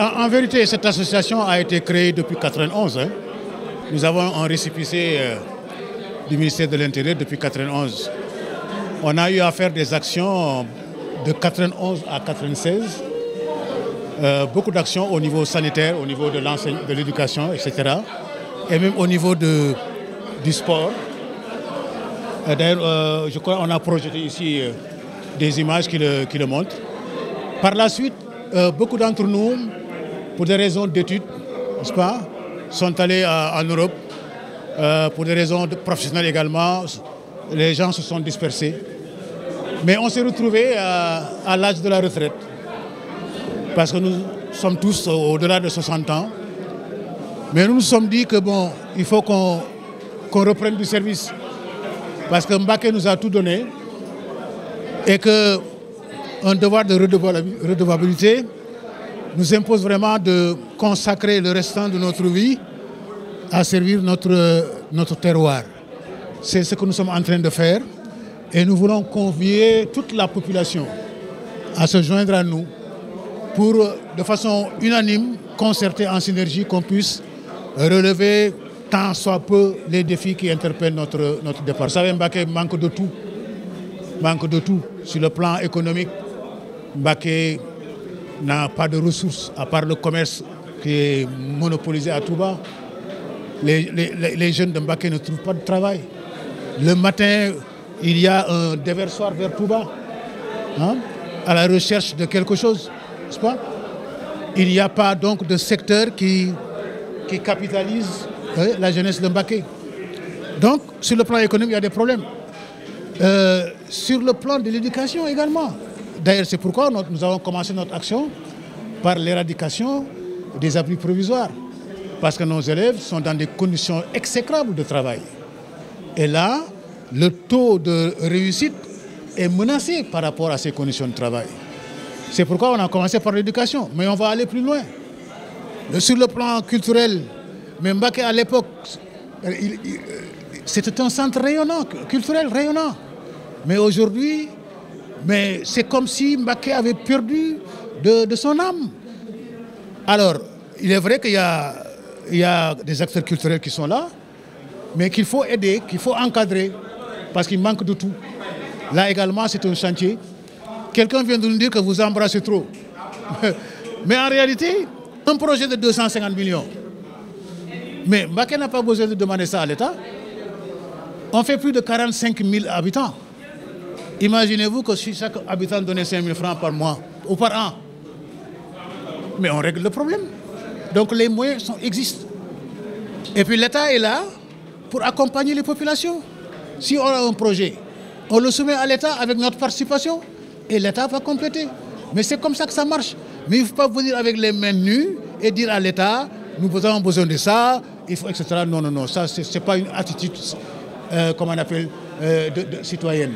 En vérité, cette association a été créée depuis 1991. Nous avons un récépissé du ministère de l'Intérieur depuis 1991. On a eu à faire des actions de 1991 à 1996. Beaucoup d'actions au niveau sanitaire, au niveau de l'éducation, etc. Et même au niveau du sport. D'ailleurs, je crois qu'on a projeté ici des images qui le montrent. Par la suite, beaucoup d'entre nous, pour des raisons d'études, n'est-ce pas, sont allés en Europe. Pour des raisons professionnelles également, les gens se sont dispersés. Mais on s'est retrouvés à l'âge de la retraite. Parce que nous sommes tous au-delà de 60 ans. Mais nous nous sommes dit que bon, il faut qu'on reprenne du service. Parce que Mbacké nous a tout donné. Et qu'un devoir de redevabilité nous impose vraiment de consacrer le restant de notre vie à servir notre terroir. C'est ce que nous sommes en train de faire. Et nous voulons convier toute la population à se joindre à nous pour, de façon unanime, concertée en synergie, qu'on puisse relever tant soit peu les défis qui interpellent notre départ. Vous savez, Mbacké manque de tout. Manque de tout. Sur le plan économique, Mbacké n'a pas de ressources, à part le commerce qui est monopolisé à Touba. Les jeunes de Mbacké ne trouvent pas de travail. Le matin, il y a un déversoir vers Touba, à la recherche de quelque chose, n'est-ce pas? Il n'y a pas donc de secteur qui capitalise la jeunesse de Mbacké. Donc, sur le plan économique, il y a des problèmes. Sur le plan de l'éducation également. D'ailleurs, c'est pourquoi nous avons commencé notre action par l'éradication des abris provisoires. Parce que nos élèves sont dans des conditions exécrables de travail. Et là, le taux de réussite est menacé par rapport à ces conditions de travail. C'est pourquoi on a commencé par l'éducation. Mais on va aller plus loin. Sur le plan culturel, mais Mbacké à l'époque, c'était un centre rayonnant, culturel rayonnant. Mais aujourd'hui, c'est comme si Mbacké avait perdu de son âme. Alors, il est vrai qu'il y a des acteurs culturels qui sont là, mais qu'il faut aider, qu'il faut encadrer, parce qu'il manque de tout. Là également, c'est un chantier. Quelqu'un vient de nous dire que vous embrassez trop. Mais en réalité, un projet de 250 millions. Mais Mbacké n'a pas besoin de demander ça à l'État. On fait plus de 45 000 habitants. Imaginez-vous que si chaque habitant donnait 5 000 francs par mois ou par an, mais on règle le problème. Donc les moyens existent. Et puis l'État est là pour accompagner les populations. Si on a un projet, on le soumet à l'État avec notre participation et l'État va compléter. Mais c'est comme ça que ça marche. Mais il ne faut pas venir avec les mains nues et dire à l'État, nous avons besoin de ça, il faut, etc. Non, non, non, ça, ce n'est pas une attitude, comment on appelle, citoyenne.